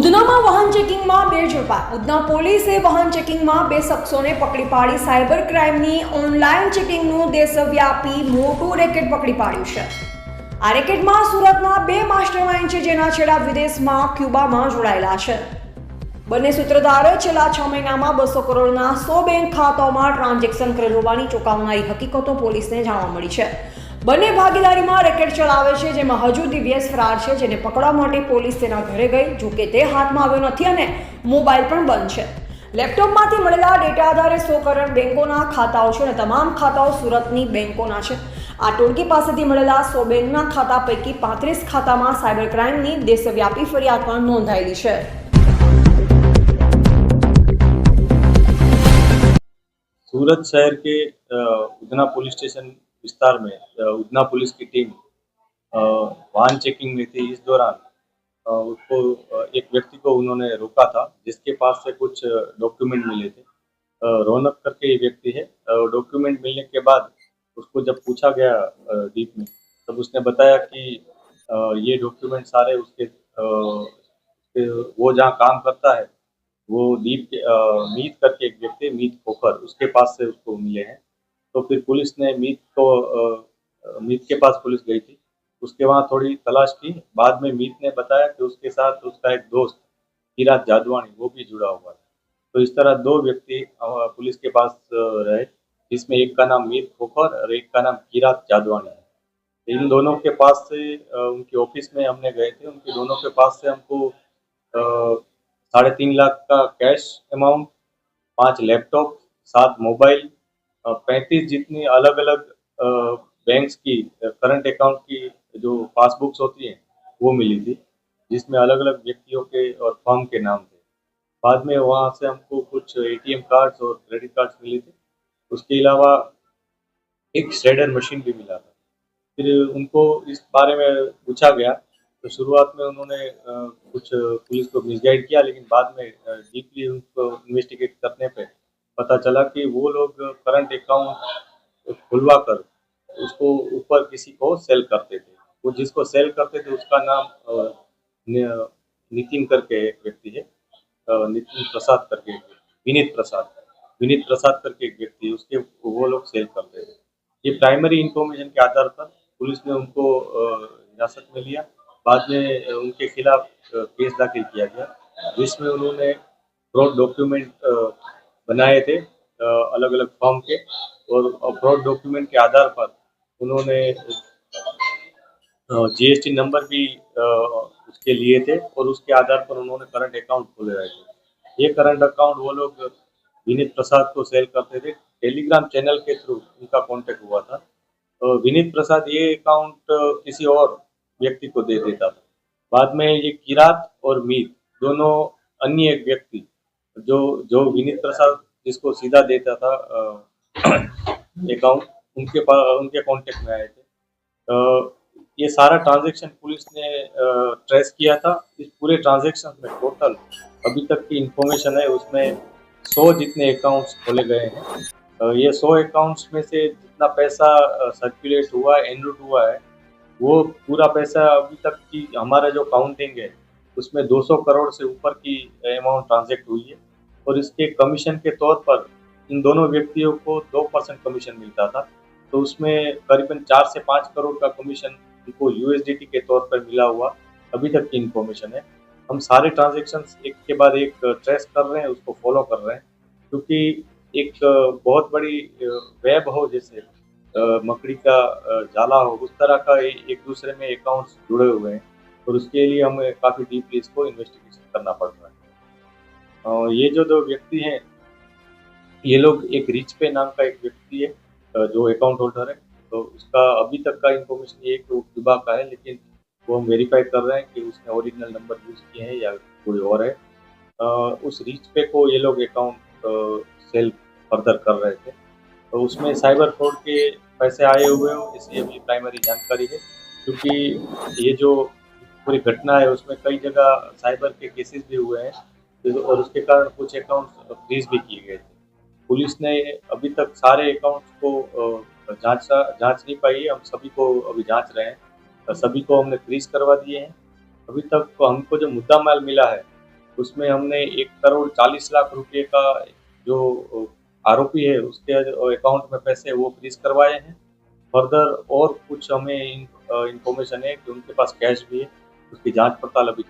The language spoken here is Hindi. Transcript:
ઉધનામાં વાહન ચેકિંગમાં બે ઝડપાયા. ઉધના પોલીસે વાહન ચેકિંગમાં બે શખ્સોને પકડી પાડી સાયબર ક્રાઇમની ઓનલાઈન ચેકિંગનું દેશવ્યાપી મોટું રેકેટ પકડી પાડ્યું છે. આ રેકેટમાં સુરતના બે માસ્ટરમાઇન્ડ છે, જેના છેડા વિદેશમાં ક્યુબામાં જોડાયેલા છે. બંને સૂત્રધારોએ છેલ્લા 6 મહિનામાં 200 કરોડના 100 બેંક ખાતાઓમાં ટ્રાન્ઝેક્શન કરેલ હોવાની ચોંકાવનારી હકીકતો પોલીસને જાણવા મળી છે. બંને ભાગીદારીમાં રેકેટ ચલાવે છે, જેમાં હજુ દિવ્યેશ ફરાર છે, જેને પકડવા માટે પોલીસ તેના ઘરે ગઈ. જોકે તે હાથમાં આવ્યો નથી અને મોબાઈલ પણ બંધ છે. લેપટોપમાંથી મળેલા ડેટા આધારે 100 કરોડ બેંકોના ખાતાઓ છે અને તમામ ખાતાઓ સુરતની બેંકોના છે. આ ટોળકી પાસેથી મળેલા 100 બેંકના ખાતા પૈકી 35 ખાતામાં સાયબર ક્રાઇમની દેશવ્યાપી ફરિયાદ પણ નોંધાયેલી છે. सूरत शहर के उधना पुलिस स्टेशन विस्तार में उधना पुलिस की टीम वाहन चेकिंग में थी. इस दौरान उसको एक व्यक्ति को उन्होंने रोका था, जिसके पास से कुछ डॉक्यूमेंट मिले थे. रौनक करके ये व्यक्ति है. डॉक्यूमेंट मिलने के बाद उसको जब पूछा गया डीप में, तब उसने बताया कि ये डॉक्यूमेंट सारे उसके वो जहाँ काम करता है वो मीत करके एक व्यक्ति, मीत खोखर, उसके पास से उसको मिले हैं. तो फिर पुलिस ने मीत के पास पुलिस गई थी. उसके वहाँ थोड़ी तलाश की. बाद में मीत ने बताया कि उसके साथ उसका एक दोस्त किरात जादवानी वो भी जुड़ा हुआ है. तो इस तरह 2 व्यक्ति पुलिस के पास रहे, जिसमें एक का नाम मीत खोखर और एक का नाम किरात जादवानी है. इन दोनों के पास से उनके ऑफिस में हमने गए थे. उनके दोनों के पास से हमको 3.5 लाख का कैश अमाउंट, 5 लैपटॉप, 7 मोबाइल, 35 जितनी अलग अलग बैंक्स की करंट अकाउंट की जो पासबुक्स होती हैं वो मिली थी, जिसमें अलग अलग व्यक्तियों के और फर्म के नाम थे. बाद में वहाँ से हमको कुछ ATM कार्ड्स और क्रेडिट कार्ड्स मिले थे. उसके अलावा एक श्रेडर मशीन भी मिला था. फिर उनको इस बारे में पूछा गया तो शुरुआत में उन्होंने कुछ पुलिस को मिसगाइड किया, लेकिन बाद में डीपली उनको इन्वेस्टिगेट करने पे पता चला कि वो लोग करंट अकाउंट खुलवा कर उसको ऊपर किसी को सेल करते थे. वो जिसको सेल करते थे उसका नाम नितिन करके एक व्यक्ति है, नितिन प्रसाद करके, विनीत प्रसाद करके एक व्यक्ति है, उसके वो लोग सेल करते थे. ये प्राइमरी इंफॉर्मेशन के आधार पर पुलिस ने उनको हिरासत में लिया. बाद में उनके खिलाफ केस दाखिल किया गया, जिसमें उन्होंने फ्रॉड डॉक्यूमेंट बनाए थे अलग अलग फर्म के, और फ्रॉड डॉक्यूमेंट के आधार पर उन्होंने GST नंबर भी उसके लिए थे, और उसके आधार पर उन्होंने करंट अकाउंट खोले रहे थे. ये करंट अकाउंट वो लोग विनीत प्रसाद को सेल करते थे. टेलीग्राम चैनल के थ्रू उनका कॉन्टेक्ट हुआ था. विनीत प्रसाद ये अकाउंट किसी और व्यक्ति को दे देता था. बाद में ये किरात और मीत दोनों अन्य एक व्यक्ति जो विनीत प्रसाद जिसको सीधा देता था अकाउंट, उनके कांटेक्ट में आए थे. ये सारा ट्रांजैक्शन पुलिस ने ट्रेस किया था. इस पूरे ट्रांजैक्शन में टोटल अभी तक की इंफॉर्मेशन है उसमें 100 जितने अकाउंट्स खोले गए हैं. ये 100 अकाउंट्स में से जितना पैसा सर्कुलेट हुआ, एनरोट हुआ है, वो पूरा पैसा अभी तक की हमारा जो काउंटिंग है उसमें 200 करोड़ से ऊपर की अमाउंट ट्रांजैक्ट हुई है. और इसके कमीशन के तौर पर इन दोनों व्यक्तियों को 2% कमीशन मिलता था. तो उसमें करीबन 4 से 5 करोड़ का कमीशन उनको USDT के तौर पर मिला हुआ अभी तक की इंफॉर्मेशन है. हम सारे ट्रांजेक्शन्स एक के बाद एक ट्रेस कर रहे हैं, उसको फॉलो कर रहे हैं, क्योंकि एक बहुत बड़ी वेब हो, जैसे मकड़ी का जाला हो, उस तरह का एक दूसरे में अकाउंट्स जुड़े हुए हैं, और उसके लिए हमें काफ़ी डीपली इसको इन्वेस्टिगेशन करना पड़ रहा है. ये जो 2 व्यक्ति हैं, ये लोग एक रिच पे नाम का एक व्यक्ति है जो अकाउंट होल्डर है. तो उसका अभी तक का इंफॉर्मेशन ये है कि वो क्यूबा का है, लेकिन वो हम वेरीफाई कर रहे हैं कि उसने ओरिजिनल नंबर यूज़ किए हैं या कोई और है. उस रिच पे को ये लोग अकाउंट सेल फर्दर कर रहे थे. तो उसमें साइबर फ्रॉड के पैसे आए हुए हो, इसकी अभी प्राइमरी जानकारी है, क्योंकि ये जो पूरी घटना है उसमें कई जगह साइबर के केसेस भी हुए हैं, और उसके कारण कुछ अकाउंट्स फ्रीज भी किए गए थे. पुलिस ने अभी तक सारे अकाउंट्स को जांच नहीं पाई है. हम सभी को अभी जांच रहे हैं. सभी को हमने फ्रीज करवा दिए हैं. अभी तक हमको जो मुद्दा माल मिला है उसमें हमने 1,40,00,000 रुपए का जो आरोपी है उसके अकाउंट में पैसे वो फ्रीज करवाए हैं। फर्दर और कुछ हमें इंफॉर्मेशन है कि उनके पास कैश भी है, उसकी जांच पड़ताल अभी